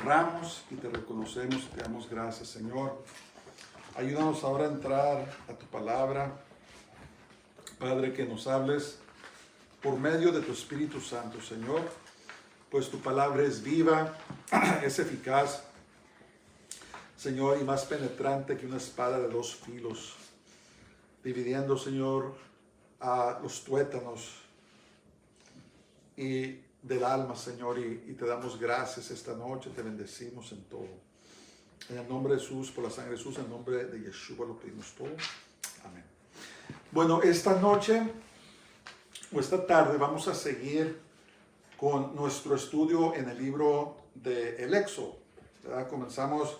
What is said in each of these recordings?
honramos y te reconocemos y te damos gracias, Señor. Ayúdanos ahora a entrar a tu palabra. Padre, que nos hables por medio de tu Espíritu Santo, Señor, pues tu palabra es viva, es eficaz, Señor, y más penetrante que una espada de dos filos, dividiendo, Señor, a los tuétanos y del alma, Señor, y te damos gracias esta noche, te bendecimos en todo. En el nombre de Jesús, por la sangre de Jesús, en el nombre de Yeshua lo pedimos todo. Amén. Bueno, esta noche o esta tarde vamos a seguir con nuestro estudio en el libro de El Éxodo. ¿Verdad? Comenzamos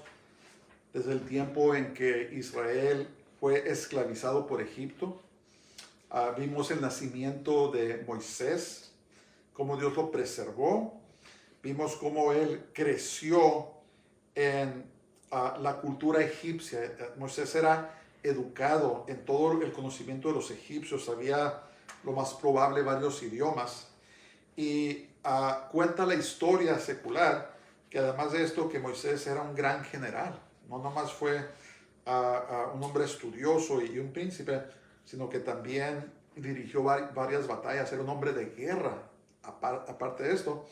desde el tiempo en que Israel fue esclavizado por Egipto. Vimos el nacimiento de Moisés, cómo Dios lo preservó. Vimos cómo él creció en la cultura egipcia. Moisés era educado en todo el conocimiento de los egipcios, sabía lo más probable varios idiomas. Y cuenta la historia secular que además de esto que Moisés era un gran general. No nomás fue un hombre estudioso y un príncipe, sino que también dirigió varias batallas, era un hombre de guerra, aparte de esto.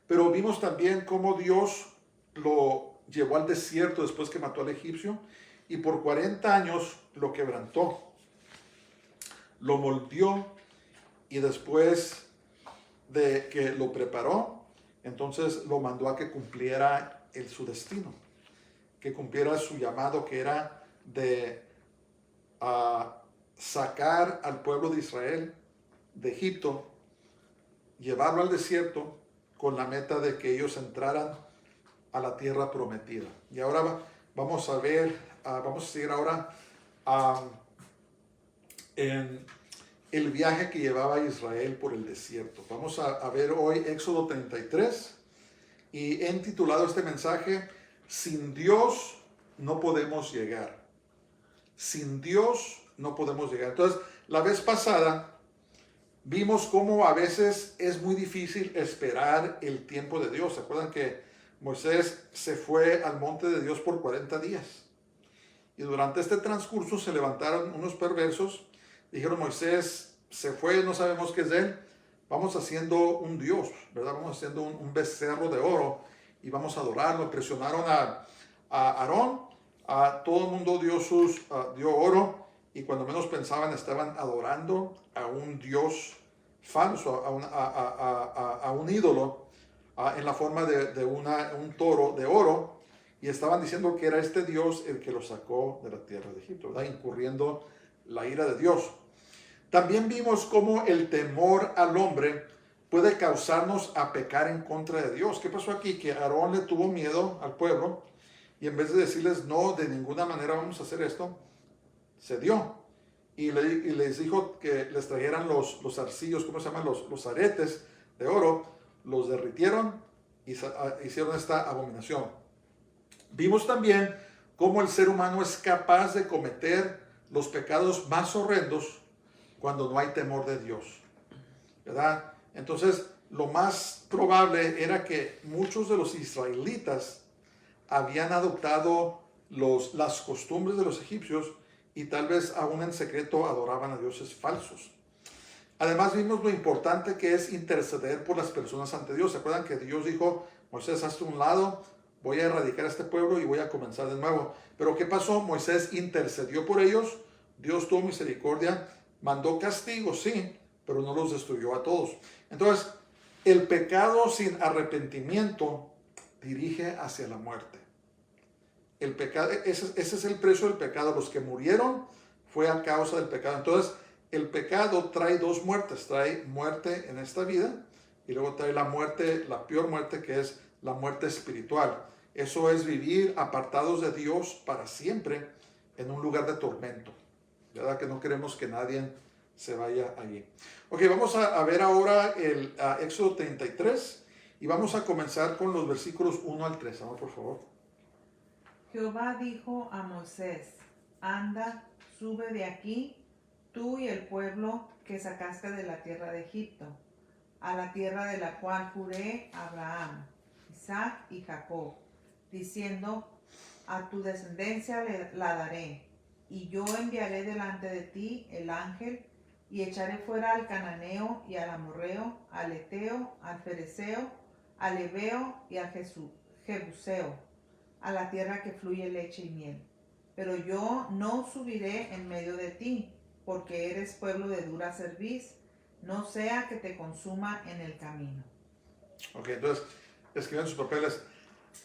Pero vimos también cómo Dios lo llevó al desierto después que mató al egipcio y por 40 años lo quebrantó, lo moldeó y después de que lo preparó, entonces lo mandó a que cumpliera su destino, que cumpliera su llamado, que era de sacar al pueblo de Israel de Egipto, llevarlo al desierto con la meta de que ellos entraran a la tierra prometida. Y ahora vamos a ver, vamos a seguir ahora en el viaje que llevaba a Israel por el desierto. Vamos a ver hoy Éxodo 33 y he titulado este mensaje, Sin Dios no podemos llegar. Sin Dios no podemos llegar. Entonces, la vez pasada vimos cómo a veces es muy difícil esperar el tiempo de Dios. ¿Se acuerdan que Moisés se fue al monte de Dios por 40 días? Y durante este transcurso se levantaron unos perversos. Dijeron, Moisés se fue, no sabemos qué es de él. Vamos haciendo un Dios, ¿verdad? Vamos haciendo un becerro de oro y vamos a adorarlo. Presionaron a Aarón, todo el mundo dio oro y cuando menos pensaban estaban adorando a un Dios falso, a un ídolo en la forma de un toro de oro y estaban diciendo que era este Dios el que los sacó de la tierra de Egipto, ¿verdad? Incurriendo la ira de Dios. También vimos cómo el temor al hombre puede causarnos a pecar en contra de Dios. ¿Qué pasó aquí? Que Aarón le tuvo miedo al pueblo y en vez de decirles, no, de ninguna manera vamos a hacer esto, se dio. Y les dijo que les trajeran los arcillos, ¿cómo se llaman? Los aretes de oro, los derritieron y hicieron esta abominación. Vimos también cómo el ser humano es capaz de cometer los pecados más horrendos cuando no hay temor de Dios, ¿verdad? Entonces, lo más probable era que muchos de los israelitas habían adoptado las costumbres de los egipcios y tal vez aún en secreto adoraban a dioses falsos. Además, vimos lo importante que es interceder por las personas ante Dios. ¿Se acuerdan que Dios dijo, Moisés, hazte un lado, voy a erradicar a este pueblo y voy a comenzar de nuevo? Pero ¿qué pasó? Moisés intercedió por ellos, Dios tuvo misericordia, mandó castigo, sí, pero no los destruyó a todos. Entonces, el pecado sin arrepentimiento dirige hacia la muerte. El pecado, ese es el precio del pecado. Los que murieron fue a causa del pecado. Entonces, el pecado trae dos muertes. Trae muerte en esta vida y luego trae la muerte, la peor muerte, que es la muerte espiritual. Eso es vivir apartados de Dios para siempre en un lugar de tormento. ¿Verdad? Que no queremos que nadie se vaya allí. Ok, vamos a ver ahora el Éxodo 33 y vamos a comenzar con los versículos 1 al 3. Vamos, por favor. Jehová dijo a Moisés, anda, sube de aquí, tú y el pueblo que sacaste de la tierra de Egipto, a la tierra de la cual juré a Abraham, Isaac y Jacob, diciendo, a tu descendencia la daré, y yo enviaré delante de ti el ángel, y echaré fuera al cananeo y al amorreo, al eteo, al fereceo, al heveo y al jebuseo, a la tierra que fluye leche y miel. Pero yo no subiré en medio de ti, porque eres pueblo de dura cerviz, no sea que te consuma en el camino. Ok, entonces escriben sus papeles.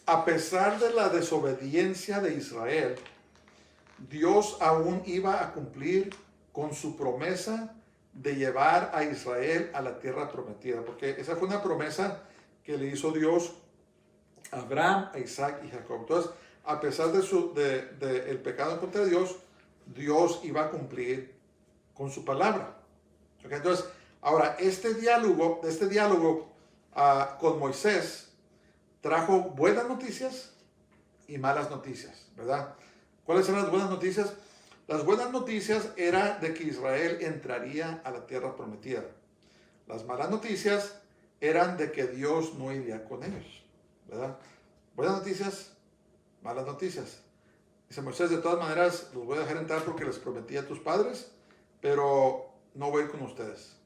A pesar de la desobediencia de Israel, Dios aún iba a cumplir con su promesa de llevar a Israel a la tierra prometida, porque esa fue una promesa que le hizo Dios a Abraham, a Isaac y Jacob. Entonces, a pesar de el pecado en contra de Dios, Dios iba a cumplir con su palabra. Okay, entonces, ahora, este diálogo con Moisés trajo buenas noticias y malas noticias, ¿verdad? ¿Cuáles eran las buenas noticias? Las buenas noticias era de que Israel entraría a la tierra prometida. Las malas noticias eran de que Dios no iría con ellos, ¿verdad? Buenas noticias, malas noticias. Dice Moisés, de todas maneras, los voy a dejar entrar porque les prometí a tus padres, pero no voy a ir con ustedes.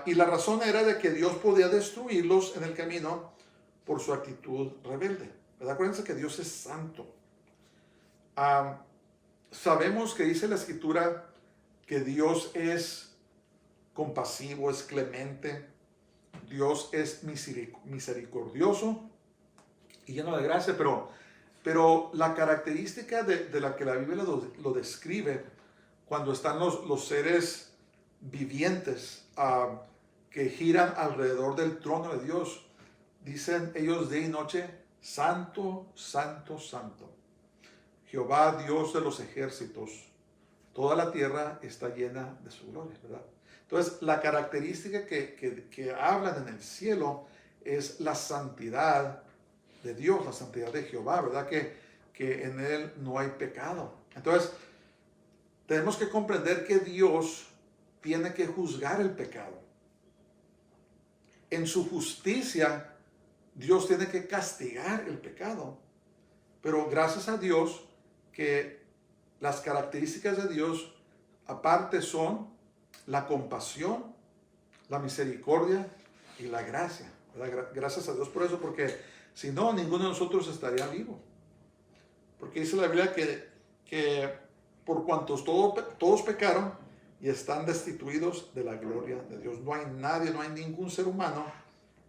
Y la razón era de que Dios podía destruirlos en el camino por su actitud rebelde, ¿verdad? Acuérdense que Dios es santo. Sabemos que dice la Escritura que Dios es compasivo, es clemente, Dios es misericordioso y lleno de gracia, pero la característica de la que la Biblia lo describe cuando están los seres vivientes que giran alrededor del trono de Dios, dicen ellos día y noche, santo, santo, santo. Jehová, Dios de los ejércitos, toda la tierra está llena de su gloria, ¿verdad? Entonces, la característica que hablan en el cielo es la santidad de Dios, la santidad de Jehová, ¿verdad? Que en Él no hay pecado. Entonces, tenemos que comprender que Dios tiene que juzgar el pecado. En su justicia, Dios tiene que castigar el pecado. Pero gracias a Dios, que las características de Dios aparte son la compasión, la misericordia y la gracia, ¿verdad? Gracias a Dios por eso, porque si no, ninguno de nosotros estaría vivo. Porque dice la Biblia que por cuantos todos pecaron y están destituidos de la gloria de Dios. No hay nadie, no hay ningún ser humano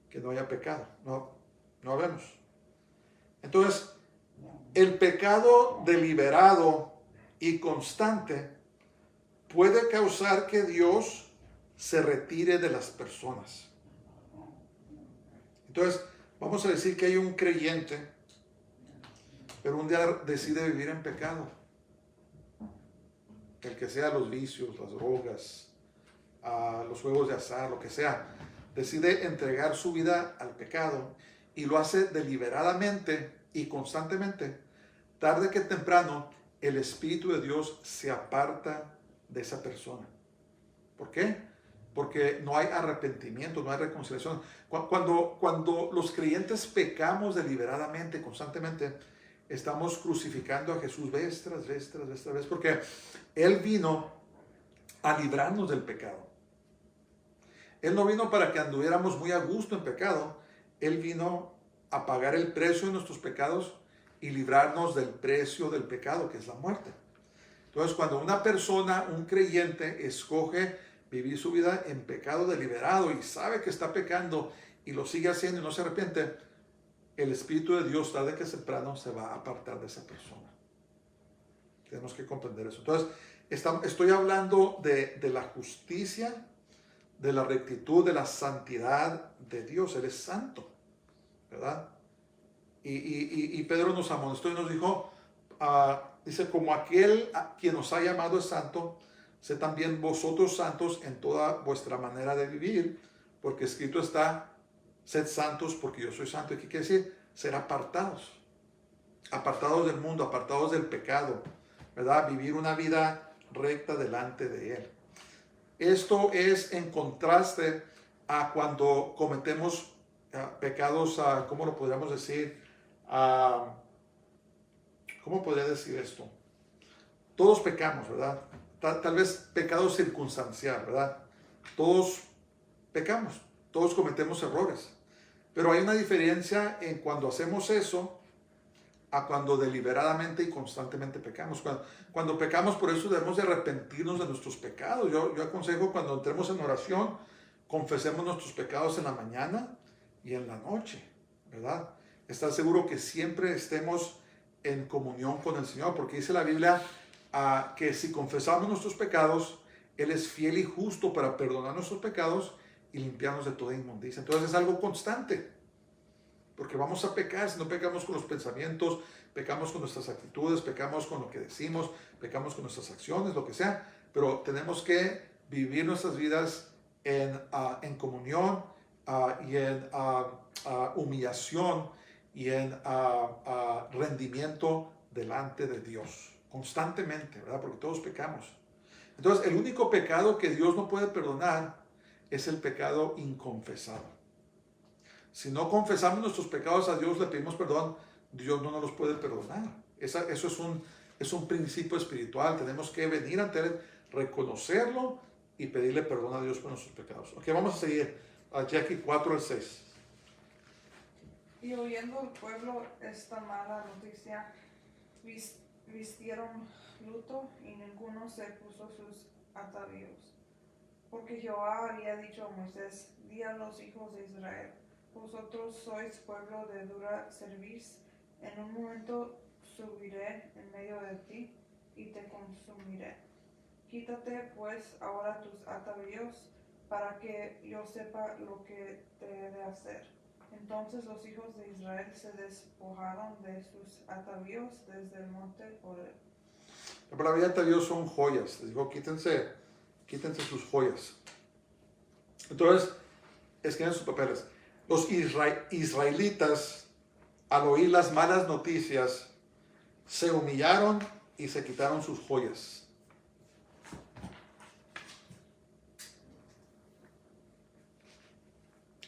que no haya pecado. No habemos. Entonces, el pecado deliberado y constante puede causar que Dios se retire de las personas. Entonces, vamos a decir que hay un creyente, pero un día decide vivir en pecado. El que sea los vicios, las drogas, los juegos de azar, lo que sea, decide entregar su vida al pecado y lo hace deliberadamente y constantemente. Tarde que temprano, el Espíritu de Dios se aparta de esa persona. ¿Por qué? Porque no hay arrepentimiento, no hay reconciliación. Cuando los creyentes pecamos deliberadamente, constantemente, estamos crucificando a Jesús vez tras vez, porque Él vino a librarnos del pecado. Él no vino para que anduviéramos muy a gusto en pecado. Él vino a pagar el precio de nuestros pecados y librarnos del precio del pecado, que es la muerte. Entonces, cuando una persona, un creyente, escoge vivir su vida en pecado deliberado y sabe que está pecando y lo sigue haciendo y no se arrepiente, el Espíritu de Dios, tarde que temprano, se va a apartar de esa persona. Tenemos que comprender eso. Entonces, estoy hablando de la justicia, de la rectitud, de la santidad de Dios. Él es santo, ¿verdad? Y Pedro nos amonestó y nos dijo, dice, como aquel a quien nos ha llamado es santo, sé también vosotros santos en toda vuestra manera de vivir, porque escrito está, sed santos porque yo soy santo. ¿Y qué quiere decir? Ser apartados. Apartados del mundo, apartados del pecado, ¿verdad? Vivir una vida recta delante de Él. Esto es en contraste a cuando cometemos pecados, ¿cómo lo podríamos decir? Ah, ¿Cómo podría decir esto? Todos pecamos, ¿verdad? Tal vez pecado circunstancial, ¿verdad? Todos pecamos, todos cometemos errores. Pero hay una diferencia en cuando hacemos eso a cuando deliberadamente y constantemente pecamos. Cuando pecamos, por eso debemos de arrepentirnos de nuestros pecados. Yo aconsejo cuando entremos en oración, confesemos nuestros pecados en la mañana y en la noche, ¿verdad? Estar seguro que siempre estemos en comunión con el Señor, porque dice la Biblia que si confesamos nuestros pecados, Él es fiel y justo para perdonar nuestros pecados y limpiarnos de toda inmundicia. Entonces es algo constante, porque vamos a pecar. Si no pecamos con los pensamientos, pecamos con nuestras actitudes, pecamos con lo que decimos, pecamos con nuestras acciones, lo que sea, pero tenemos que vivir nuestras vidas en comunión y en humillación y en rendimiento delante de Dios, constantemente, ¿verdad? Porque todos pecamos. Entonces, el único pecado que Dios no puede perdonar es el pecado inconfesado. Si no confesamos nuestros pecados a Dios, le pedimos perdón, Dios no nos los puede perdonar. Eso es un principio espiritual. Tenemos que venir ante Él, reconocerlo y pedirle perdón a Dios por nuestros pecados. Ok, vamos a seguir. Jackie 4 al 6. Y oyendo el pueblo esta mala noticia, vistieron luto y ninguno se puso sus atavíos. Porque Jehová había dicho a Moisés, di a los hijos de Israel, vosotros sois pueblo de dura cerviz, en un momento subiré en medio de ti y te consumiré. Quítate pues ahora tus atavíos para que yo sepa lo que te he de hacer. Entonces los hijos de Israel se despojaron de sus atavíos desde el monte Horeb. La palabra atavíos son joyas. Les digo, quítense sus joyas. Entonces, escriben sus papeles. Los israelitas, al oír las malas noticias, se humillaron y se quitaron sus joyas.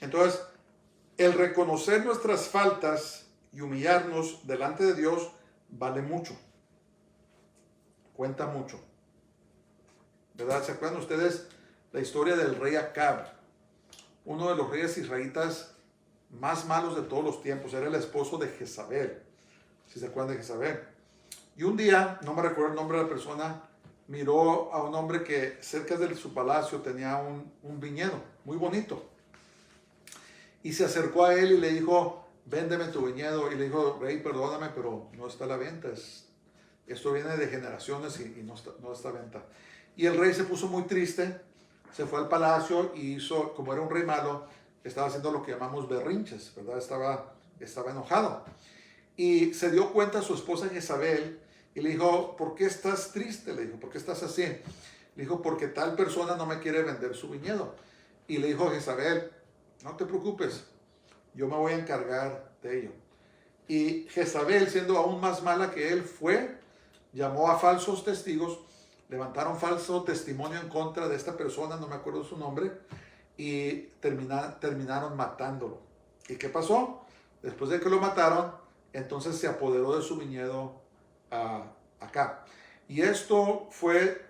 Entonces, el reconocer nuestras faltas y humillarnos delante de Dios vale mucho. Cuenta mucho. ¿Verdad? ¿Se acuerdan ustedes la historia del rey Acab? Uno de los reyes israelitas más malos de todos los tiempos. Era el esposo de Jezabel. Si se acuerdan de Jezabel. Y un día, no me recuerdo el nombre de la persona, miró a un hombre que cerca de su palacio tenía un viñedo muy bonito. Y se acercó a él y le dijo, véndeme tu viñedo. Y le dijo, rey, perdóname, pero no está a la venta. Esto viene de generaciones y no está a venta. Y el rey se puso muy triste, se fue al palacio y hizo, como era un rey malo, estaba haciendo lo que llamamos berrinches, ¿verdad? Estaba enojado. Y se dio cuenta su esposa Jezabel y le dijo, ¿por qué estás triste? Le dijo, ¿por qué estás así? Le dijo, porque tal persona no me quiere vender su viñedo. Y le dijo Jezabel, no te preocupes, yo me voy a encargar de ello. Y Jezabel, siendo aún más mala que él, llamó a falsos testigos, levantaron falso testimonio en contra de esta persona, no me acuerdo su nombre, y terminaron matándolo. ¿Y qué pasó? Después de que lo mataron, entonces se apoderó de su viñedo acá. Y esto fue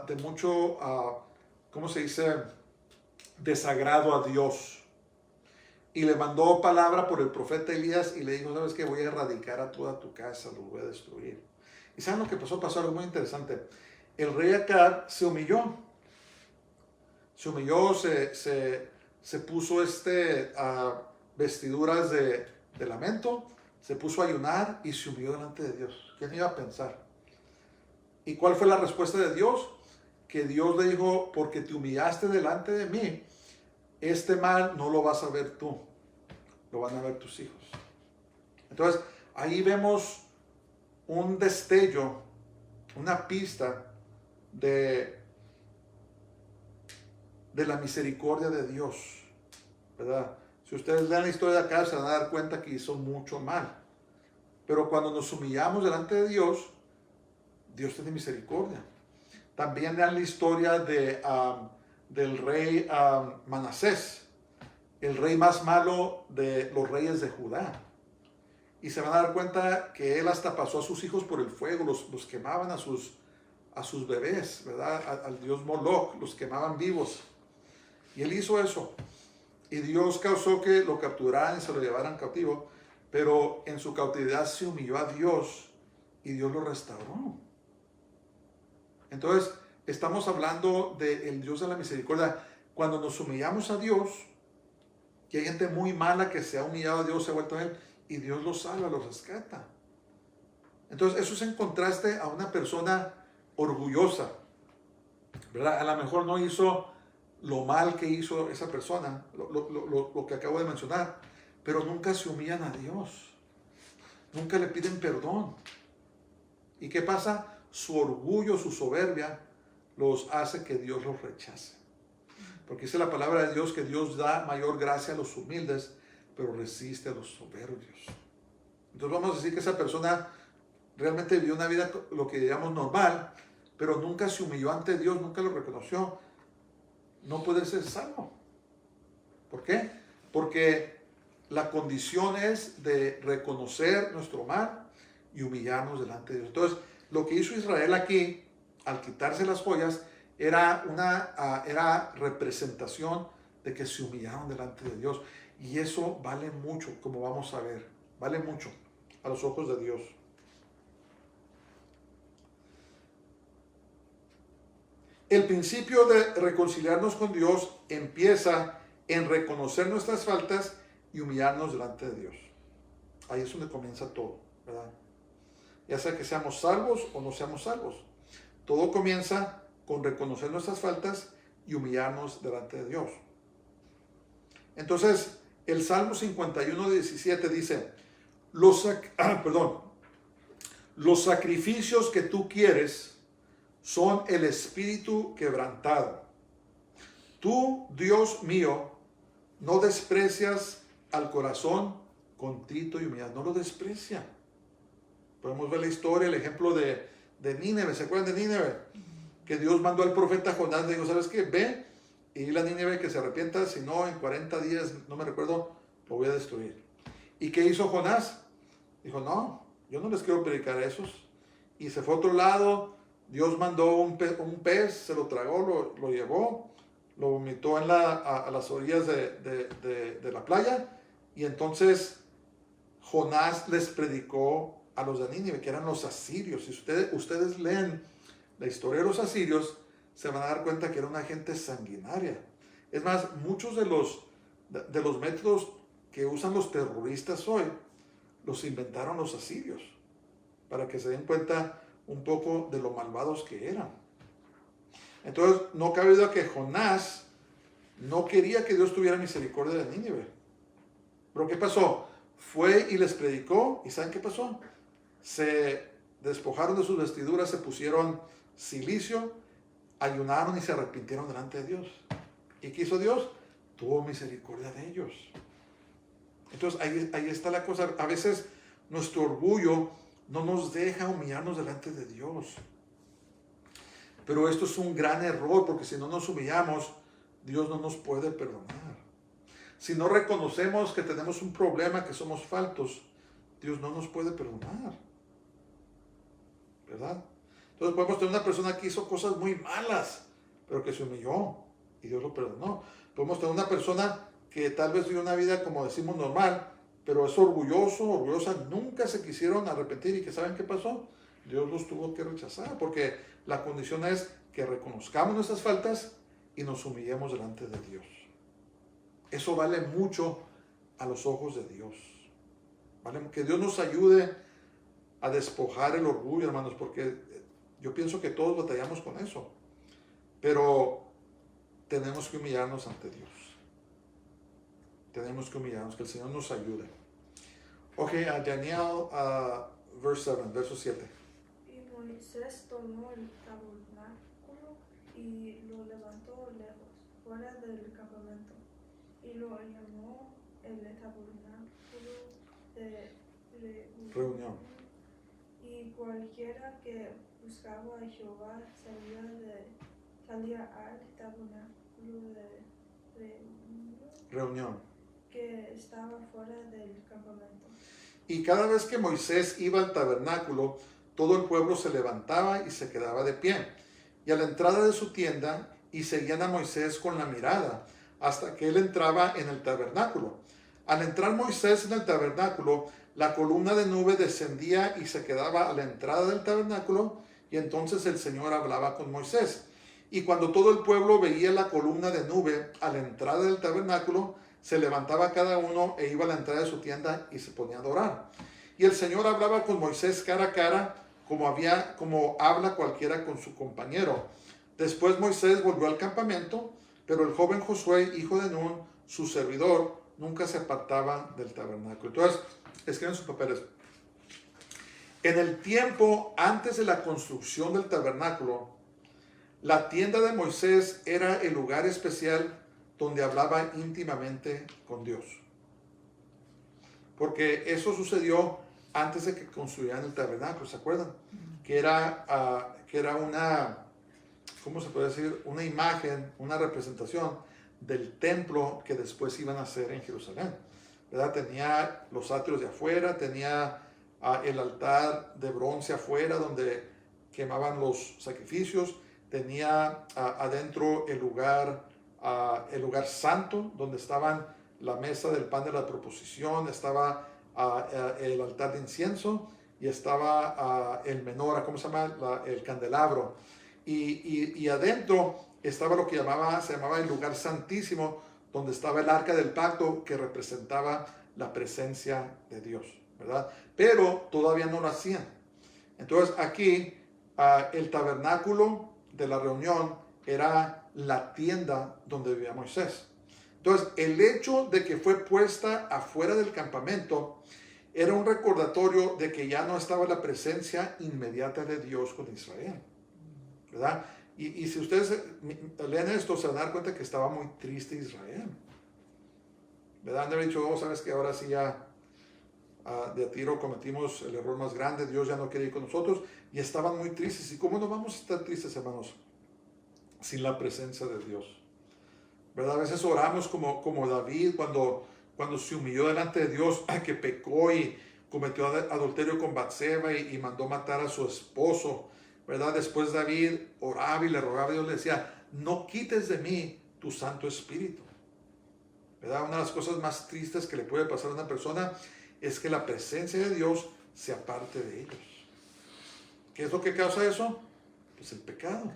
de mucho, ¿cómo se dice? Desagrado a Dios. Y le mandó palabra por el profeta Elías y le dijo, ¿sabes qué? Voy a erradicar a toda tu casa, lo voy a destruir. ¿Y saben lo que pasó? Pasó algo muy interesante. El rey Acab se humilló. Se humilló, se puso vestiduras de lamento, se puso a ayunar y se humilló delante de Dios. ¿Quién iba a pensar? ¿Y cuál fue la respuesta de Dios? Que Dios le dijo, porque te humillaste delante de mí, este mal no lo vas a ver tú, lo van a ver tus hijos. Entonces, ahí vemos un destello, una pista de la misericordia de Dios, ¿verdad? Si ustedes leen la historia de acá, se van a dar cuenta que hizo mucho mal. Pero cuando nos humillamos delante de Dios, Dios tiene misericordia. También lean la historia del rey Manasés. el rey más malo de los reyes de Judá. Y se van a dar cuenta que él hasta pasó a sus hijos por el fuego, los quemaban a sus bebés, ¿verdad? Al dios Moloch, los quemaban vivos. Y él hizo eso. Y Dios causó que lo capturaran y se lo llevaran cautivo. Pero en su cautividad se humilló a Dios y Dios lo restauró. Entonces, estamos hablando del Dios de la misericordia. Cuando nos humillamos a Dios, que hay gente muy mala que se ha humillado a Dios, se ha vuelto a Él, y Dios los salva, los rescata. Entonces, eso es en contraste a una persona orgullosa, ¿verdad? A lo mejor no hizo lo mal que hizo esa persona, lo que acabo de mencionar, pero nunca se humillan a Dios, nunca le piden perdón. ¿Y qué pasa? Su orgullo, su soberbia, los hace que Dios los rechace. Porque dice la palabra de Dios que Dios da mayor gracia a los humildes, pero resiste a los soberbios. Entonces vamos a decir que esa persona realmente vivió una vida, lo que diríamos normal, pero nunca se humilló ante Dios, nunca lo reconoció. No puede ser salvo. ¿Por qué? Porque la condición es de reconocer nuestro mal y humillarnos delante de Dios. Entonces, lo que hizo Israel aquí, al quitarse las joyas, era representación de que se humillaron delante de Dios. Y eso vale mucho, como vamos a ver. Vale mucho a los ojos de Dios. El principio de reconciliarnos con Dios empieza en reconocer nuestras faltas y humillarnos delante de Dios. Ahí es donde comienza todo, ¿verdad? Ya sea que seamos salvos o no seamos salvos. Todo comienza con reconocer nuestras faltas y humillarnos delante de Dios. Entonces, el Salmo 51:17 dice, los sacrificios que tú quieres son el espíritu quebrantado. Tú, Dios mío, no desprecias al corazón contrito y humillado. No lo desprecia. Podemos ver la historia, el ejemplo de Nínive. ¿Se acuerdan de Nínive? Que Dios mandó al profeta Jonás, le dijo, ¿sabes qué? Ve y dile a Nínive que se arrepienta, si no, en 40 días, no me recuerdo, lo voy a destruir. ¿Y qué hizo Jonás? Dijo, no, yo no les quiero predicar a esos. Y se fue a otro lado. Dios mandó un pez, se lo tragó, lo llevó, lo vomitó a las orillas de la playa. Y entonces Jonás les predicó a los de Nínive, que eran los asirios. Si ustedes leen la historia de los asirios, se van a dar cuenta que era una gente sanguinaria. Es más, muchos de los métodos que usan los terroristas hoy, los inventaron los asirios, para que se den cuenta un poco de lo malvados que eran. Entonces, no cabe duda que Jonás no quería que Dios tuviera misericordia de Nínive. Pero ¿qué pasó? Fue y les predicó, ¿y saben qué pasó? Se despojaron de sus vestiduras, se pusieron cilicio, ayunaron y se arrepintieron delante de Dios. ¿Y qué hizo Dios? Tuvo misericordia de ellos. Entonces ahí está la cosa. A veces nuestro orgullo no nos deja humillarnos delante de Dios. Pero esto es un gran error, porque si no nos humillamos, Dios no nos puede perdonar. Si no reconocemos que tenemos un problema, que somos faltos, Dios no nos puede perdonar. ¿Verdad? Entonces podemos tener una persona que hizo cosas muy malas, pero que se humilló y Dios lo perdonó. Podemos tener una persona que tal vez vivió una vida, como decimos, normal, pero es orgullosa, nunca se quisieron arrepentir. ¿Y que saben qué pasó? Dios los tuvo que rechazar, porque la condición es que reconozcamos nuestras faltas y nos humillemos delante de Dios. Eso vale mucho a los ojos de Dios. ¿Vale? Que Dios nos ayude a despojar el orgullo, hermanos, porque yo pienso que todos batallamos con eso. Pero tenemos que humillarnos ante Dios. Tenemos que humillarnos, que el Señor nos ayude. Ok, Daniel, verso 7. Y Moisés tomó el tabernáculo y lo levantó lejos, fuera del campamento, y lo llamó el tabernáculo de reunión. Y cualquiera que buscaba a Jehová salía al tabernáculo de reunión. que estaba fuera del campamento. Y cada vez que Moisés iba al tabernáculo, todo el pueblo se levantaba y se quedaba de pie. Y a la entrada de su tienda, y seguían a Moisés con la mirada, hasta que él entraba en el tabernáculo. Al entrar Moisés en el tabernáculo, la columna de nube descendía y se quedaba a la entrada del tabernáculo, y entonces el Señor hablaba con Moisés. Y cuando todo el pueblo veía la columna de nube a la entrada del tabernáculo, se levantaba cada uno e iba a la entrada de su tienda y se ponía a adorar. Y el Señor hablaba con Moisés cara a cara, como habla cualquiera con su compañero. Después Moisés volvió al campamento, pero el joven Josué, hijo de Nun, su servidor, nunca se apartaba del tabernáculo. Entonces, escriben sus papeles. En el tiempo antes de la construcción del tabernáculo, la tienda de Moisés era el lugar especial donde hablaba íntimamente con Dios. Porque eso sucedió antes de que construyeran el tabernáculo, ¿se acuerdan? Que era una, ¿cómo se puede decir? Una imagen, una representación del templo que después iban a hacer en Jerusalén, ¿verdad? Tenía los atrios de afuera, tenía el altar de bronce afuera donde quemaban los sacrificios, tenía adentro el lugar santo donde estaban la mesa del pan de la proposición, estaba el altar de incienso y estaba el menora, ¿cómo se llama? El candelabro. Y adentro estaba lo que se llamaba el lugar santísimo, donde estaba el arca del pacto que representaba la presencia de Dios, ¿verdad? Pero todavía no lo hacían. Entonces aquí el tabernáculo de la reunión era la tienda donde vivía Moisés. Entonces el hecho de que fue puesta afuera del campamento era un recordatorio de que ya no estaba la presencia inmediata de Dios con Israel, ¿verdad? Y si ustedes leen esto, se van a dar cuenta que estaba muy triste Israel, ¿verdad? Han de haber dicho, sabes que ahora sí ya de a tiro cometimos el error más grande, Dios ya no quiere ir con nosotros, y estaban muy tristes. ¿Y cómo no vamos a estar tristes, hermanos, sin la presencia de Dios? ¿Verdad? A veces oramos como David cuando se humilló delante de Dios, que pecó y cometió adulterio con Batseba y mandó matar a su esposo, ¿verdad? Después David oraba y le rogaba a Dios, le decía, no quites de mí tu Santo Espíritu, ¿verdad? Una de las cosas más tristes que le puede pasar a una persona es que la presencia de Dios se aparte de ellos. ¿Qué es lo que causa eso? Pues el pecado.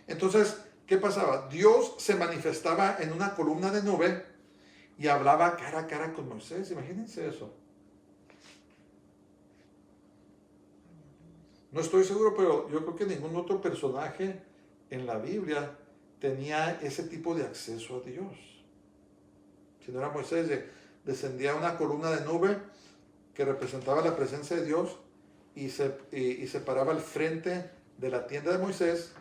Entonces, ¿qué pasaba? Dios se manifestaba en una columna de nube y hablaba cara a cara con Moisés. Imagínense eso. No estoy seguro, pero yo creo que ningún otro personaje en la Biblia tenía ese tipo de acceso a Dios. Si no era Moisés, descendía una columna de nube que representaba la presencia de Dios y se paraba al frente de la tienda de Moisés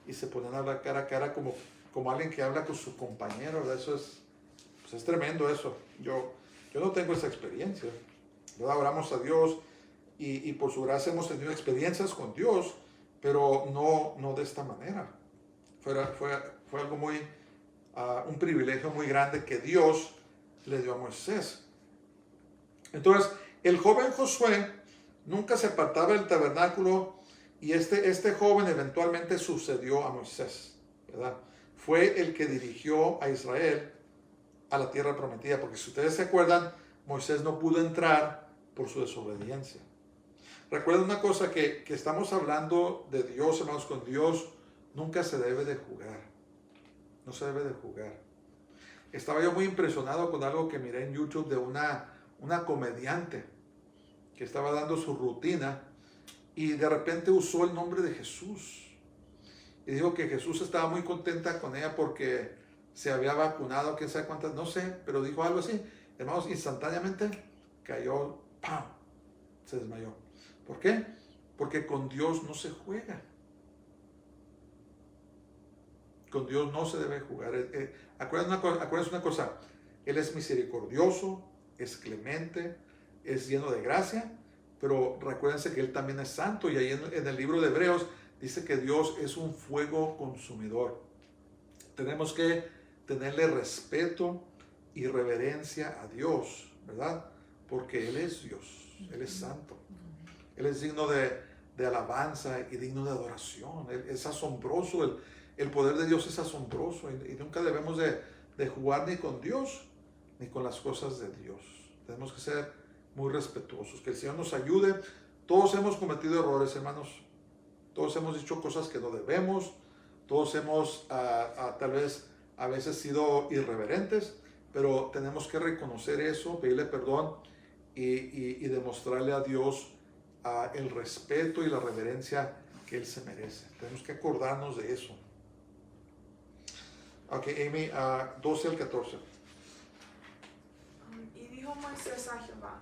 y se ponían a hablar cara a cara como alguien que habla con su compañero, ¿verdad? Eso es tremendo eso. Yo no tengo esa experiencia, ¿verdad? Oramos a Dios y por su gracia hemos tenido experiencias con Dios, pero no de esta manera. Fue algo un privilegio muy grande que Dios le dio a Moisés. Entonces, el joven Josué nunca se apartaba del tabernáculo y este joven eventualmente sucedió a Moisés, ¿verdad? Fue el que dirigió a Israel a la tierra prometida, porque si ustedes se acuerdan, Moisés no pudo entrar por su desobediencia. Recuerden una cosa, que estamos hablando de Dios, hermanos, con Dios nunca se debe de jugar. No se debe de jugar. Estaba yo muy impresionado con algo que miré en YouTube de una comediante que estaba dando su rutina y de repente usó el nombre de Jesús. Y dijo que Jesús estaba muy contenta con ella porque se había vacunado, quién sabe cuántas, no sé, pero dijo algo así. Hermanos, instantáneamente cayó, ¡pam!, se desmayó. ¿Por qué? Porque con Dios no se juega. Con Dios no se debe jugar. Acuérdense una cosa, Él es misericordioso, es clemente, es lleno de gracia, pero recuérdense que Él también es santo, y ahí en el libro de Hebreos dice que Dios es un fuego consumidor. Tenemos que tenerle respeto y reverencia a Dios, ¿verdad? Porque Él es Dios, Él es santo. Él es digno de alabanza y digno de adoración. Es asombroso, el poder de Dios es asombroso y nunca debemos de jugar ni con Dios ni con las cosas de Dios. Tenemos que ser muy respetuosos. Que el Señor nos ayude. Todos hemos cometido errores, hermanos. Todos hemos dicho cosas que no debemos. Todos hemos tal vez a veces sido irreverentes, pero tenemos que reconocer eso, pedirle perdón y demostrarle a Dios el respeto y la reverencia que Él se merece. Tenemos que acordarnos de eso. Ok, Amy, 12 al 14. Y dijo Moisés a Jehová: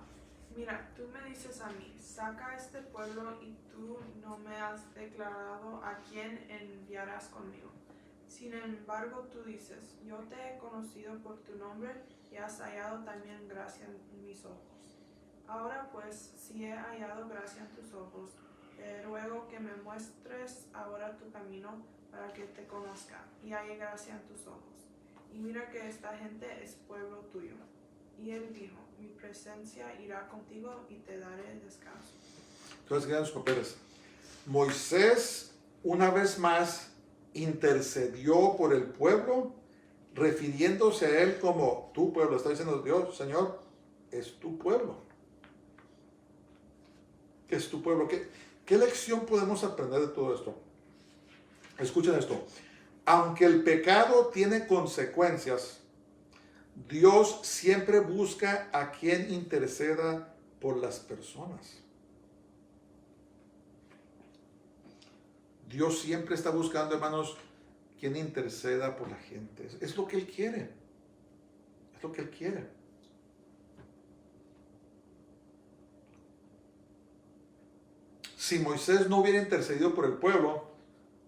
Mira, tú me dices a mí, saca a este pueblo, y tú no me has declarado a quién enviarás conmigo. Sin embargo, tú dices: Yo te he conocido por tu nombre y has hallado también gracia en mis ojos. Ahora pues, si he hallado gracia en tus ojos, te ruego que me muestres ahora tu camino para que te conozca y halle gracia en tus ojos. Y mira que esta gente es pueblo tuyo. Y él dijo: Mi presencia irá contigo y te daré descanso. Entonces quedan los papeles. Moisés, una vez más, intercedió por el pueblo, refiriéndose a él como tu pueblo. Está diciendo Dios, Señor, es tu pueblo. Es tu pueblo. ¿Qué lección podemos aprender de todo esto? Escuchen esto. Aunque el pecado tiene consecuencias, Dios siempre busca a quien interceda por las personas. Dios siempre está buscando, hermanos, quien interceda por la gente. Es lo que Él quiere. Es lo que Él quiere. Si Moisés no hubiera intercedido por el pueblo,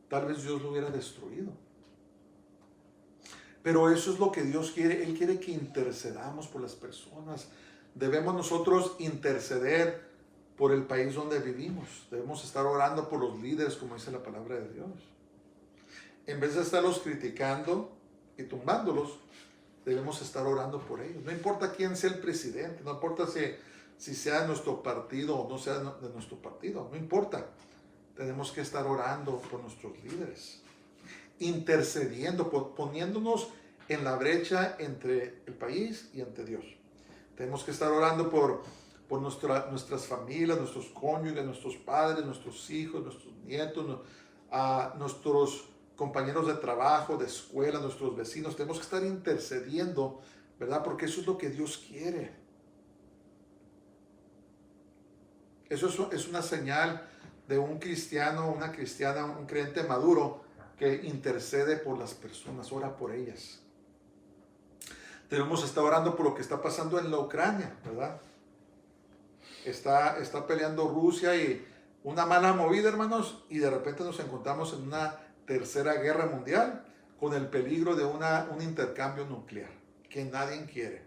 tal vez Dios lo hubiera destruido. Pero eso es lo que Dios quiere. Él quiere que intercedamos por las personas. Debemos nosotros interceder por el país donde vivimos. Debemos estar orando por los líderes, como dice la palabra de Dios. En vez de estarlos criticando y tumbándolos, debemos estar orando por ellos. No importa quién sea el presidente, no importa si sea de nuestro partido o no sea de nuestro partido, no importa. Tenemos que estar orando por nuestros líderes, intercediendo, poniéndonos en la brecha entre el país y entre Dios. Tenemos que estar orando por nuestras familias, nuestros cónyuges, nuestros padres, nuestros hijos, nuestros nietos, nuestros compañeros de trabajo, de escuela, nuestros vecinos. Tenemos que estar intercediendo, ¿verdad? Porque eso es lo que Dios quiere. Eso es una señal de un cristiano, una cristiana, un creyente maduro que intercede por las personas, ora por ellas. Debemos estar orando por lo que está pasando en la Ucrania, ¿verdad? Está peleando Rusia y una mala movida, hermanos, y de repente nos encontramos en una tercera guerra mundial con el peligro de un intercambio nuclear que nadie quiere,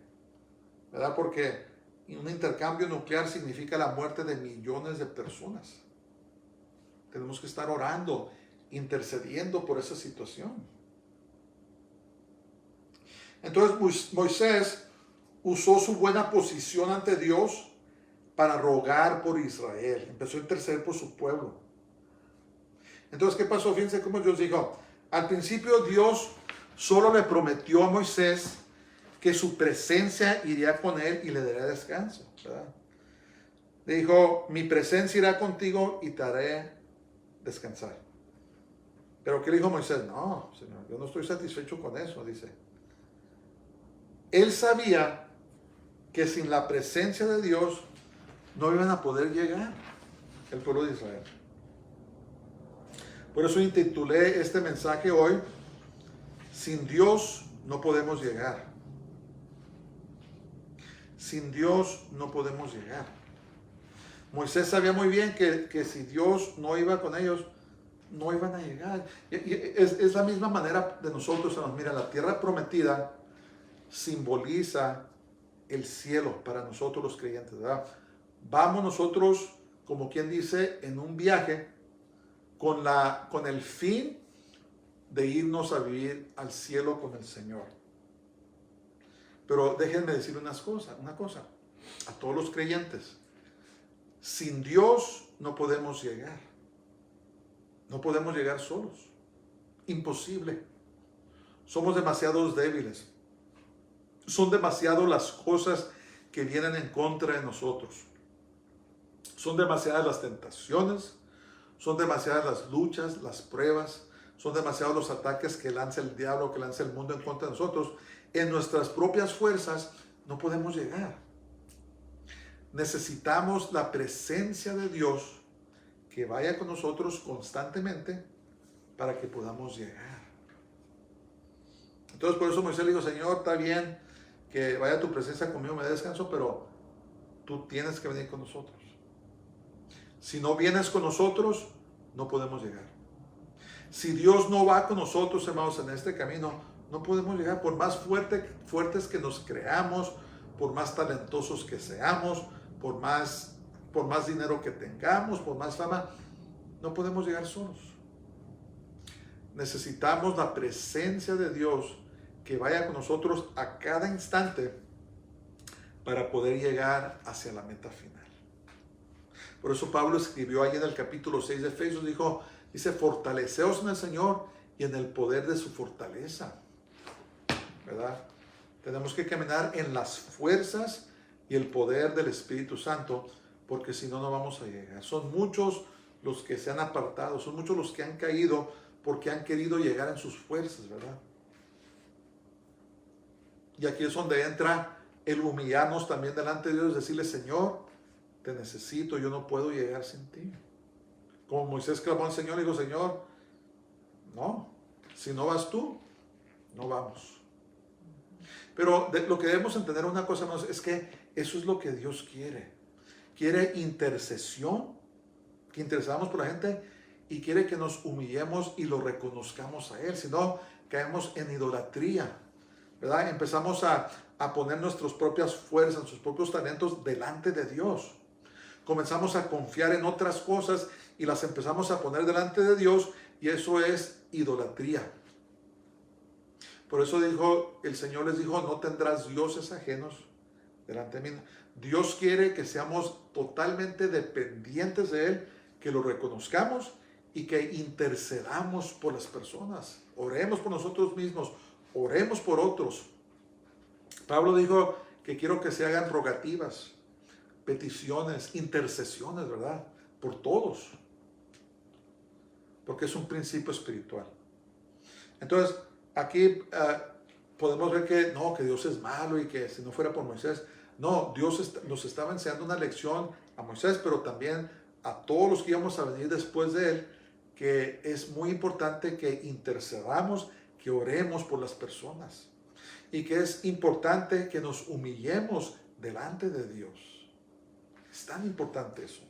¿verdad? Porque un intercambio nuclear significa la muerte de millones de personas. Tenemos que estar orando, intercediendo por esa situación. Entonces Moisés usó su buena posición ante Dios para rogar por Israel. Empezó a interceder por su pueblo. Entonces, ¿qué pasó? Fíjense cómo Dios dijo. Al principio Dios solo le prometió a Moisés que su presencia iría con él y le daría descanso, ¿verdad? Le dijo: mi presencia irá contigo y te haré descansar. Pero ¿qué le dijo Moisés? No, Señor, yo no estoy satisfecho con eso, dice. Él sabía que sin la presencia de Dios no iban a poder llegar el pueblo de Israel. Por eso intitulé este mensaje hoy: sin Dios no podemos llegar. Sin Dios no podemos llegar. Moisés sabía muy bien que si Dios no iba con ellos, no iban a llegar. Es la misma manera de nosotros, hermanos. Mira, la tierra prometida simboliza el cielo para nosotros los creyentes, ¿verdad? Vamos nosotros, como quien dice, en un viaje con el fin de irnos a vivir al cielo con el Señor. Pero déjenme decir una cosa, a todos los creyentes, sin Dios no podemos llegar. No podemos llegar solos. Imposible. Somos demasiados débiles. Son demasiadas las cosas que vienen en contra de nosotros. Son demasiadas las tentaciones, son demasiadas las luchas, las pruebas, son demasiados los ataques que lanza el diablo, que lanza el mundo en contra de nosotros. En nuestras propias fuerzas no podemos llegar. Necesitamos la presencia de Dios que vaya con nosotros constantemente para que podamos llegar. Entonces por eso Moisés le dijo, Señor, está bien que vaya tu presencia conmigo, me dé descanso, pero tú tienes que venir con nosotros. Si no vienes con nosotros, no podemos llegar. Si Dios no va con nosotros, hermanos, en este camino, no podemos llegar. Por más fuertes que nos creamos, por más talentosos que seamos, por más dinero que tengamos, por más fama, no podemos llegar solos. Necesitamos la presencia de Dios que vaya con nosotros a cada instante para poder llegar hacia la meta final. Por eso Pablo escribió ahí en el capítulo 6 de Efesios, dice, fortaleceos en el Señor y en el poder de su fortaleza. ¿Verdad? Tenemos que caminar en las fuerzas y el poder del Espíritu Santo, porque si no, no vamos a llegar. Son muchos los que se han apartado, son muchos los que han caído porque han querido llegar en sus fuerzas, ¿verdad? Y aquí es donde entra el humillarnos también delante de Dios, decirle, Señor, te necesito, yo no puedo llegar sin ti. Como Moisés clamó al Señor y dijo, Señor, no, si no vas tú, no vamos. Pero lo que debemos entender una cosa más es que eso es lo que Dios quiere. Quiere intercesión, que intercedamos por la gente y quiere que nos humillemos y lo reconozcamos a Él. Si no, caemos en idolatría, ¿verdad? Empezamos a poner nuestras propias fuerzas, nuestros propios talentos delante de Dios. Comenzamos a confiar en otras cosas y las empezamos a poner delante de Dios, y eso es idolatría. Por eso el Señor les dijo, no tendrás dioses ajenos delante de mí. Dios quiere que seamos totalmente dependientes de Él, que lo reconozcamos y que intercedamos por las personas. Oremos por nosotros mismos, oremos por otros. Pablo dijo que quiero que se hagan rogativas, peticiones, intercesiones, ¿verdad? Por todos. Porque es un principio espiritual. Entonces, aquí podemos ver que Dios es malo y que si no fuera por Moisés, no, Dios nos estaba enseñando una lección a Moisés, pero también a todos los que íbamos a venir después de él, que es muy importante que intercedamos, que oremos por las personas y que es importante que nos humillemos delante de Dios. Es tan importante eso.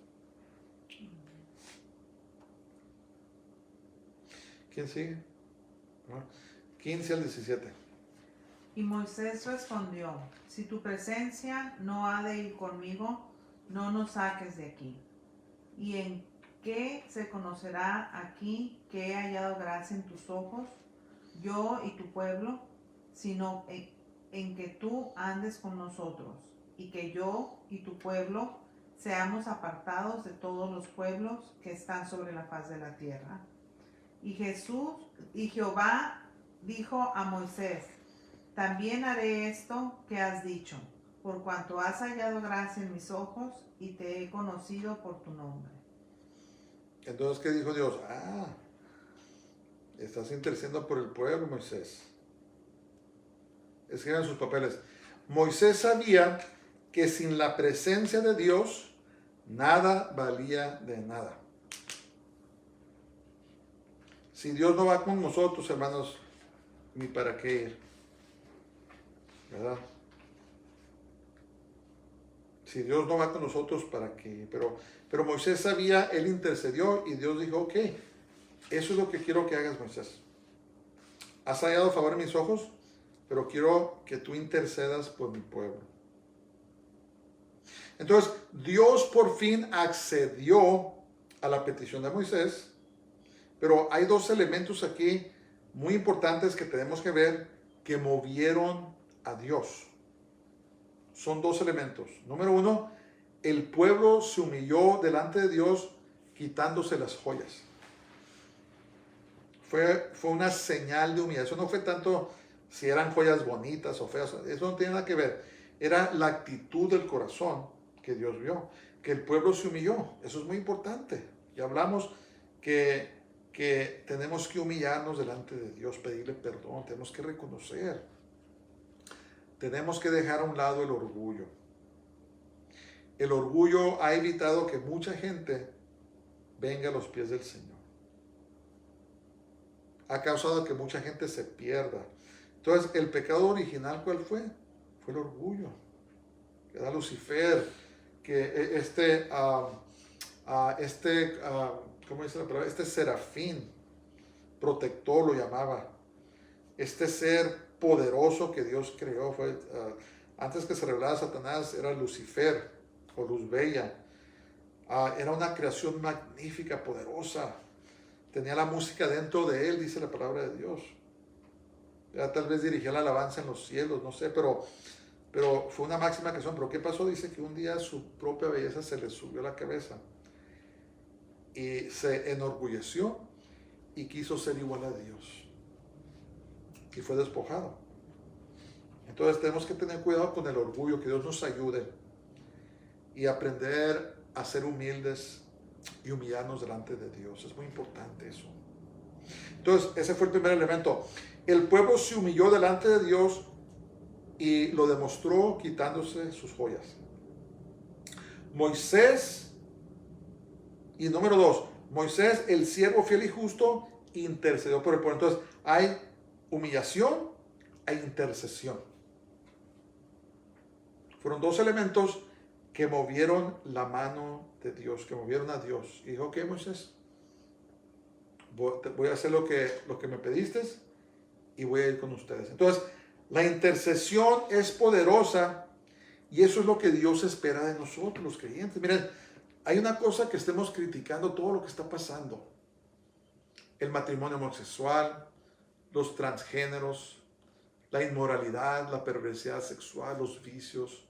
¿Quién sigue? 15 al 17. Y Moisés respondió, si tu presencia no ha de ir conmigo, no nos saques de aquí. ¿Y en qué se conocerá aquí que he hallado gracia en tus ojos, yo y tu pueblo, sino en que tú andes con nosotros, y que yo y tu pueblo seamos apartados de todos los pueblos que están sobre la faz de la tierra? Y Jehová dijo a Moisés, también haré esto que has dicho, por cuanto has hallado gracia en mis ojos y te he conocido por tu nombre. Entonces, ¿qué dijo Dios? Estás intercediendo por el pueblo, Moisés. Escriban sus papeles. Moisés sabía que sin la presencia de Dios, nada valía de nada. Si Dios no va con nosotros, hermanos, ni para qué ir, ¿verdad? Si Dios no va con nosotros, ¿para qué? Pero Moisés sabía, él intercedió y Dios dijo, ok, eso es lo que quiero que hagas, Moisés. Has hallado favor en mis ojos, pero quiero que tú intercedas por mi pueblo. Entonces, Dios por fin accedió a la petición de Moisés Pero hay dos elementos aquí muy importantes que tenemos que ver que movieron a Dios. Son dos elementos. Número uno, el pueblo se humilló delante de Dios quitándose las joyas. Fue una señal de humillación. No fue tanto si eran joyas bonitas o feas. Eso no tiene nada que ver. Era la actitud del corazón que Dios vio. Que el pueblo se humilló. Eso es muy importante. Ya hablamos que tenemos que humillarnos delante de Dios, pedirle perdón. Tenemos que reconocer. Tenemos que dejar a un lado el orgullo. El orgullo ha evitado que mucha gente venga a los pies del Señor. Ha causado que mucha gente se pierda. Entonces, el pecado original, ¿cuál fue? Fue el orgullo. Que era Lucifer, que ¿cómo dice la palabra? Este serafín, protector lo llamaba. Este ser poderoso que Dios creó fue, antes que se revelara Satanás, era Lucifer o Luz Bella. Era una creación magnífica, poderosa. Tenía la música dentro de él, dice la palabra de Dios. Ya tal vez dirigía la alabanza en los cielos, no sé, pero fue una máxima creación. Pero ¿qué pasó? Dice que un día su propia belleza se le subió a la cabeza y se enorgulleció y quiso ser igual a Dios. Y fue despojado. Entonces tenemos que tener cuidado con el orgullo, que Dios nos ayude y aprender a ser humildes y humillarnos delante de Dios. Es muy importante eso. Entonces, ese fue el primer elemento. El pueblo se humilló delante de Dios y lo demostró quitándose sus joyas. Moisés, y número dos, Moisés, el siervo fiel y justo, intercedió por el pueblo. Entonces, hay humillación e intercesión. Fueron dos elementos que movieron la mano de Dios, que movieron a Dios. Y dijo, ok, Moisés, voy a hacer lo que me pediste y voy a ir con ustedes. Entonces, la intercesión es poderosa y eso es lo que Dios espera de nosotros, los creyentes. Miren, hay una cosa que estemos criticando, todo lo que está pasando. El matrimonio homosexual, los transgéneros, la inmoralidad, la perversidad sexual, los vicios,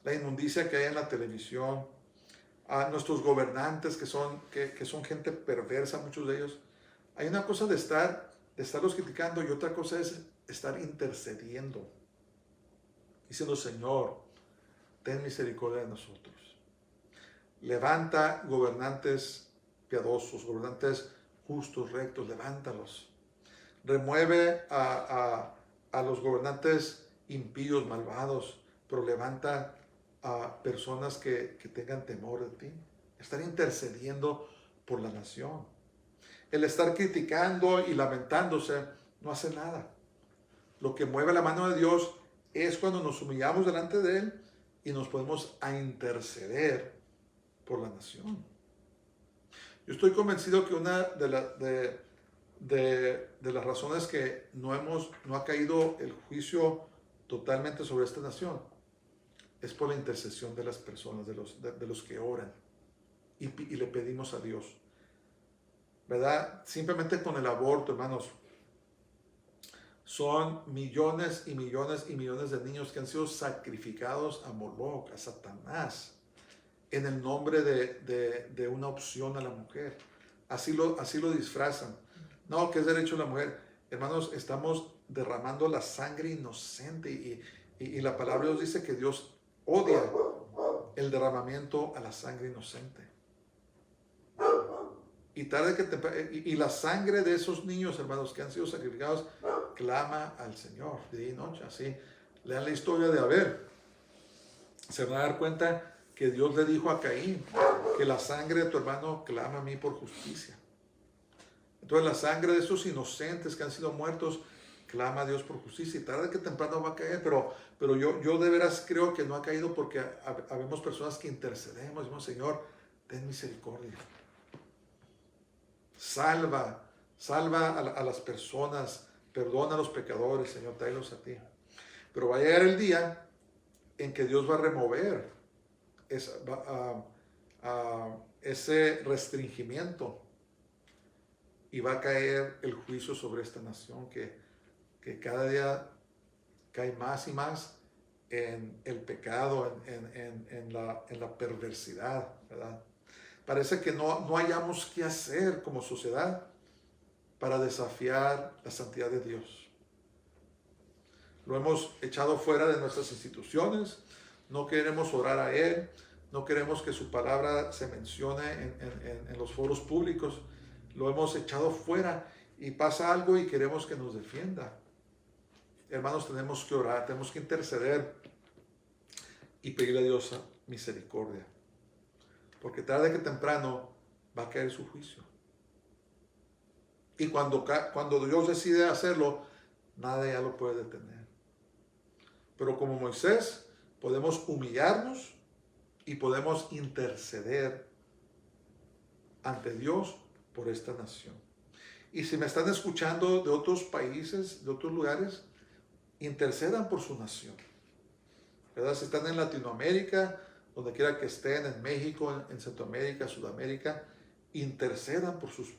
la inmundicia que hay en la televisión, a nuestros gobernantes que son gente perversa, muchos de ellos. Hay una cosa de estarlos criticando y otra cosa es estar intercediendo, diciendo, Señor, ten misericordia de nosotros. Levanta gobernantes piadosos, gobernantes justos, rectos, levántalos. Remueve a los gobernantes impíos, malvados, pero levanta a personas que tengan temor de ti. Estar intercediendo por la nación. El estar criticando y lamentándose no hace nada. Lo que mueve la mano de Dios es cuando nos humillamos delante de Él y nos ponemos a interceder por la nación. Yo estoy convencido que una de las razones que no ha caído el juicio totalmente sobre esta nación es por la intercesión de las personas, de los que oran y le pedimos a Dios, ¿verdad? Simplemente con el aborto, hermanos, son millones y millones y millones de niños que han sido sacrificados a Moloch, a Satanás, en el nombre de una opción a la mujer. Así lo disfrazan. No, que es derecho de la mujer. Hermanos, estamos derramando la sangre inocente y la palabra de Dios dice que Dios odia el derramamiento a la sangre inocente. Y la sangre de esos niños, hermanos, que han sido sacrificados, clama al Señor día y noche. Así, lean la historia de Abel. Se van a dar cuenta que Dios le dijo a Caín que la sangre de tu hermano clama a mí por justicia. Entonces la sangre de esos inocentes que han sido muertos clama a Dios por justicia y tarde que temprano va a caer, pero yo de veras creo que no ha caído porque habemos personas que intercedemos, decimos, Señor, ten misericordia. Salva a las personas, perdona a los pecadores, Señor, tráelos a ti. Pero va a llegar el día en que Dios va a remover ese restringimiento y va a caer el juicio sobre esta nación que cada día cae más y más en el pecado, en la perversidad, ¿verdad? Parece que no hayamos qué hacer como sociedad para desafiar la santidad de Dios. Lo hemos echado fuera de nuestras instituciones, no queremos orar a Él, no queremos que su palabra se mencione en los foros públicos, lo hemos echado fuera y pasa algo y queremos que nos defienda. Hermanos, tenemos que orar, tenemos que interceder y pedirle a Dios misericordia, porque tarde que temprano va a caer su juicio. Y cuando Dios decide hacerlo, nada ya lo puede detener. Pero como Moisés, podemos humillarnos y podemos interceder ante Dios por esta nación. Y si me están escuchando de otros países, de otros lugares, intercedan por su nación, ¿verdad? Si están en Latinoamérica, donde quiera que estén, en México, en Centroamérica, Sudamérica, intercedan por sus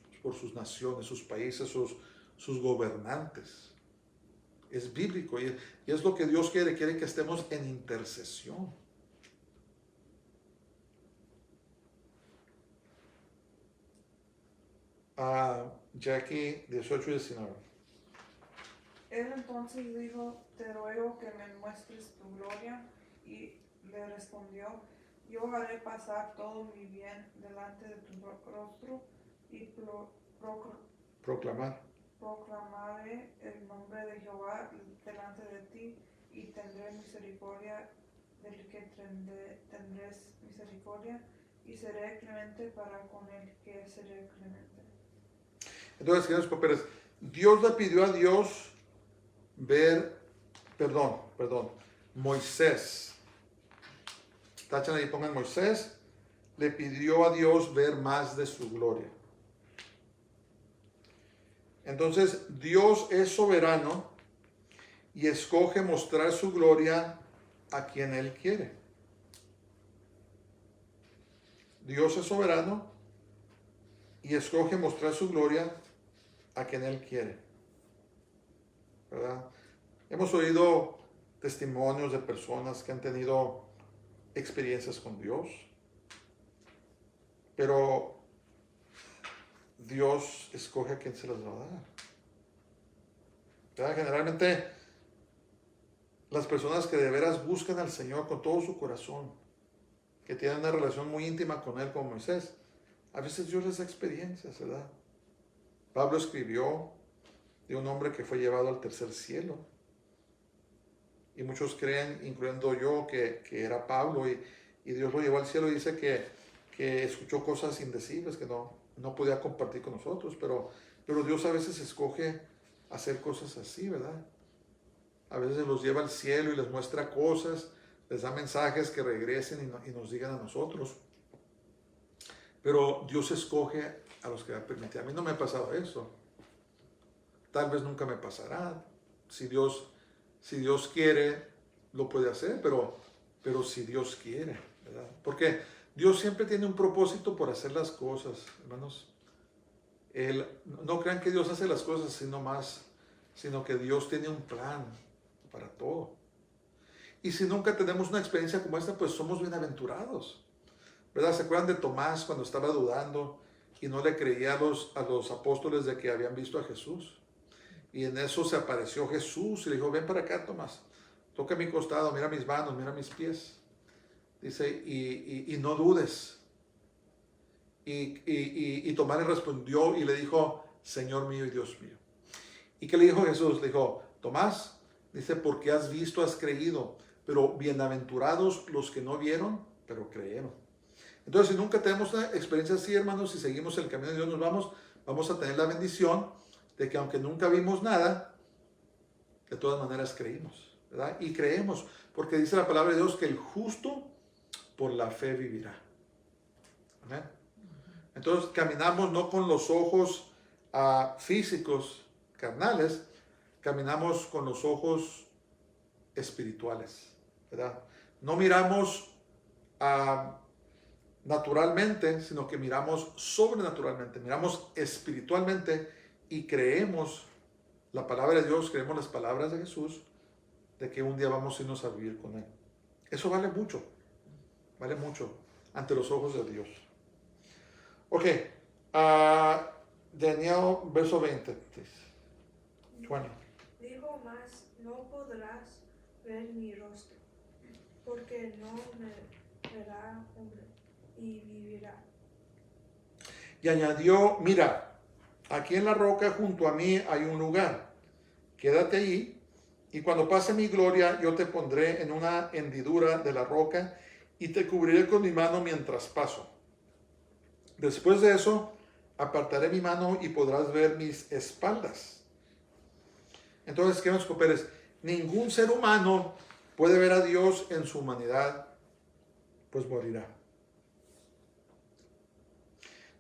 naciones, sus países, sus gobernantes. Es bíblico y es lo que Dios quiere que estemos en intercesión. Jackie 18 y 19. Él entonces dijo, te ruego que me muestres tu gloria. Y le respondió, yo haré pasar todo mi bien delante de tu rostro y proclamaré el nombre de Jehová delante de ti y tendré misericordia del que tendrás misericordia y seré clemente para con el que seré clemente. Entonces, señores papeles, Dios le pidió a Dios Moisés, tachan ahí, pongan Moisés, le pidió a Dios ver más de su gloria. Entonces, Dios es soberano y escoge mostrar su gloria a quien Él quiere. Dios es soberano y escoge mostrar su gloria a quien Él quiere, ¿verdad? Hemos oído testimonios de personas que han tenido experiencias con Dios, pero Dios escoge a quien se las va a dar, ¿verdad? Generalmente las personas que de veras buscan al Señor con todo su corazón, que tienen una relación muy íntima con Él, como Moisés, a veces Dios les da experiencias, ¿verdad? Pablo escribió de un hombre que fue llevado al tercer cielo. Y muchos creen, incluyendo yo, que era Pablo y Dios lo llevó al cielo y dice que escuchó cosas indecibles que no podía compartir con nosotros, pero Dios a veces escoge hacer cosas así, ¿verdad? A veces los lleva al cielo y les muestra cosas, les da mensajes que regresen y nos digan a nosotros. Pero Dios escoge a los que va a permitir. A mí no me ha pasado eso. Tal vez nunca me pasará. Si Dios quiere, lo puede hacer, pero si Dios quiere, ¿verdad? Porque Dios siempre tiene un propósito por hacer las cosas, hermanos. No crean que Dios hace las cosas sino que Dios tiene un plan para todo. Y si nunca tenemos una experiencia como esta, pues somos bienaventurados, ¿verdad? ¿Se acuerdan de Tomás cuando estaba dudando y no le creía a los apóstoles de que habían visto a Jesús? Y en eso se apareció Jesús y le dijo, ven para acá, Tomás, toca mi costado, mira mis manos, mira mis pies. Dice, y no dudes. Y Tomás le respondió y le dijo, Señor mío y Dios mío. ¿Y qué le dijo Jesús? Le dijo, Tomás, dice, porque has visto, has creído, pero bienaventurados los que no vieron, pero creyeron. Entonces, si nunca tenemos una experiencia así, hermanos, si seguimos el camino de Dios, vamos a tener la bendición de que aunque nunca vimos nada, de todas maneras creímos, ¿verdad? Y creemos, porque dice la palabra de Dios que el justo por la fe vivirá. Amén. Entonces, caminamos no con los ojos físicos, carnales, caminamos con los ojos espirituales, ¿verdad? No miramos naturalmente, sino que miramos sobrenaturalmente, miramos espiritualmente y creemos la palabra de Dios, creemos las palabras de Jesús, de que un día vamos a irnos a vivir con Él. Eso vale mucho ante los ojos de Dios. Ok, Daniel, verso 20, please. 20. Dijo más, no podrás ver mi rostro, porque no me verá hombre y vivirá. Y añadió, mira, aquí en la roca junto a mí hay un lugar, quédate allí, y cuando pase mi gloria yo te pondré en una hendidura de la roca y te cubriré con mi mano mientras paso. Después de eso, apartaré mi mano y podrás ver mis espaldas. Entonces, ¿qué nos cooperes? Ningún ser humano puede ver a Dios en su humanidad, pues morirá.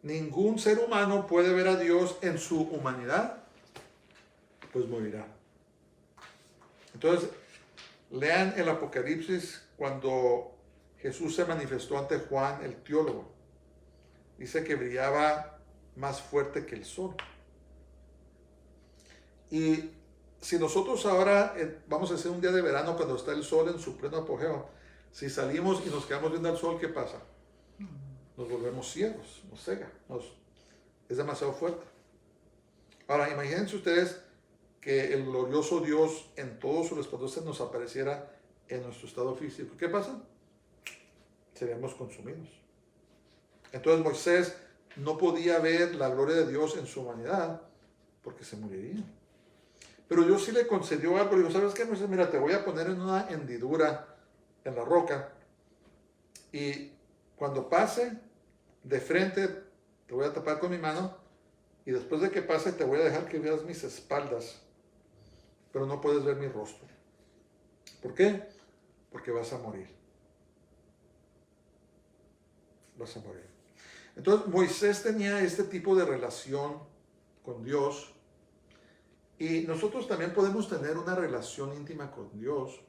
Ningún ser humano puede ver a Dios en su humanidad, pues morirá. Entonces, lean el Apocalipsis cuando Jesús se manifestó ante Juan, el teólogo. Dice que brillaba más fuerte que el sol. Y si nosotros ahora vamos a hacer un día de verano cuando está el sol en su pleno apogeo, si salimos y nos quedamos viendo al sol, ¿qué pasa? Nos volvemos ciegos, nos cega, es demasiado fuerte. Ahora, imagínense ustedes que el glorioso Dios en todo su resplandor se nos apareciera en nuestro estado físico. ¿Qué pasa? Seríamos consumidos. Entonces Moisés no podía ver la gloria de Dios en su humanidad porque se moriría. Pero Dios sí le concedió algo. Le dijo, ¿sabes qué, Moisés? Mira, te voy a poner en una hendidura en la roca y cuando pase de frente te voy a tapar con mi mano y después de que pase te voy a dejar que veas mis espaldas, pero no puedes ver mi rostro. ¿Por qué? Porque vas a morir. Vas a morir. Entonces Moisés tenía este tipo de relación con Dios y nosotros también podemos tener una relación íntima con Dios,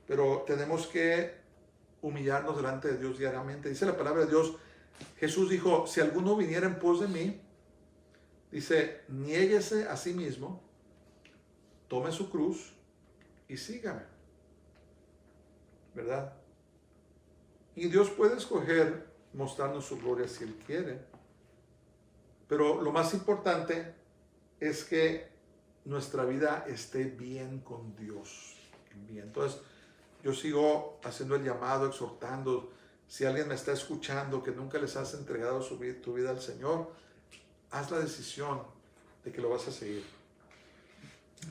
pero tenemos que humillarnos delante de Dios diariamente. Dice la palabra de Dios, Jesús dijo, si alguno viniera en pos de mí, dice, niéguese a sí mismo, tome su cruz y sígame. ¿Verdad? Y Dios puede escoger mostrarnos su gloria si Él quiere, pero lo más importante es que nuestra vida esté bien con Dios. Bien. Entonces, yo sigo haciendo el llamado, exhortando. Si alguien me está escuchando que nunca les has entregado tu vida al Señor, haz la decisión de que lo vas a seguir.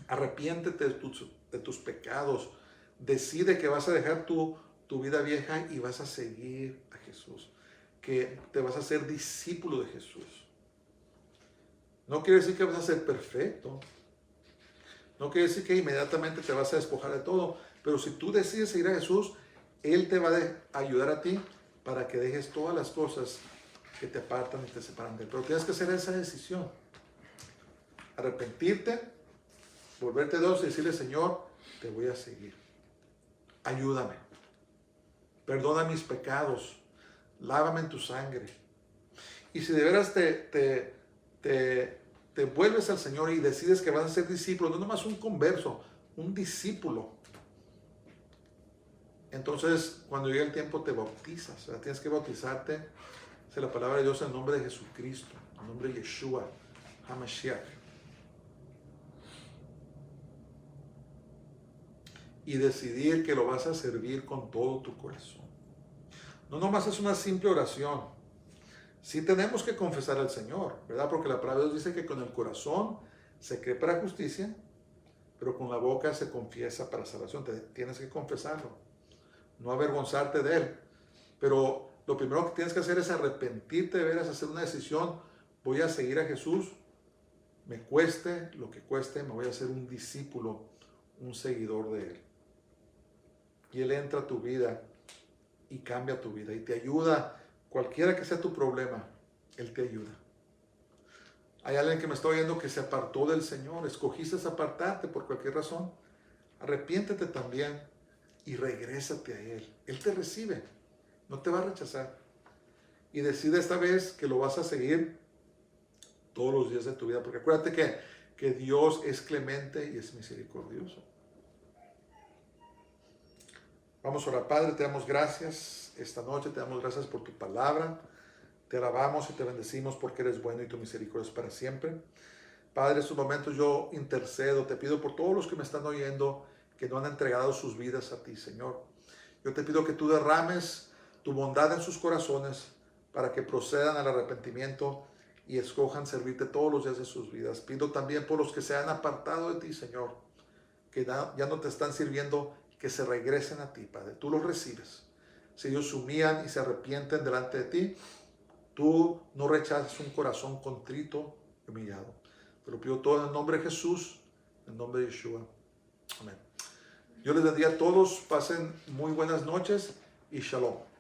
Arrepiéntete de tus pecados. Decide que vas a dejar tu vida vieja y vas a seguir a Jesús. Que te vas a hacer discípulo de Jesús. No quiere decir que vas a ser perfecto. No quiere decir que inmediatamente te vas a despojar de todo. Pero si tú decides seguir a Jesús, Él te va a ayudar a ti para que dejes todas las cosas que te apartan y te separan de Él. Pero tienes que hacer esa decisión. Arrepentirte, volverte a Dios y decirle, Señor, te voy a seguir. Ayúdame. Perdona mis pecados. Lávame en tu sangre. Y si de veras te vuelves al Señor y decides que vas a ser discípulo, no nomás un converso, un discípulo. Entonces, cuando llegue el tiempo, te bautizas. O sea, tienes que bautizarte. Dice la palabra de Dios en nombre de Jesucristo, en nombre de Yeshua, HaMashiach. Y decidir que lo vas a servir con todo tu corazón. No nomás es una simple oración. Sí tenemos que confesar al Señor, ¿verdad? Porque la palabra de Dios dice que con el corazón se cree para justicia, pero con la boca se confiesa para salvación. Tienes que confesarlo. No avergonzarte de Él. Pero lo primero que tienes que hacer es arrepentirte de veras, hacer una decisión. Voy a seguir a Jesús. Me cueste lo que cueste, me voy a hacer un discípulo, un seguidor de Él. Y Él entra a tu vida y cambia tu vida y te ayuda. Cualquiera que sea tu problema, Él te ayuda. Hay alguien que me está oyendo que se apartó del Señor. Escogiste apartarte por cualquier razón. Arrepiéntete también y regrésate a Él. Él te recibe. No te va a rechazar. y decide esta vez que lo vas a seguir todos los días de tu vida, porque acuérdate que Dios es clemente y es misericordioso. Vamos a orar. Padre, te damos gracias esta noche, te damos gracias por tu palabra, te alabamos y te bendecimos porque eres bueno y tu misericordia es para siempre. Padre, en estos momentos yo intercedo, te pido por todos los que me están oyendo que no han entregado sus vidas a ti, Señor. Yo te pido que tú derrames tu bondad en sus corazones para que procedan al arrepentimiento y escojan servirte todos los días de sus vidas. Pido también por los que se han apartado de ti, Señor, que ya no te están sirviendo, que se regresen a ti, Padre. Tú los recibes. Si ellos se humillan y se arrepienten delante de ti, tú no rechazas un corazón contrito y humillado. Te lo pido todo en el nombre de Jesús, en el nombre de Yeshua. Amén. Yo les bendiga a todos, pasen muy buenas noches y shalom.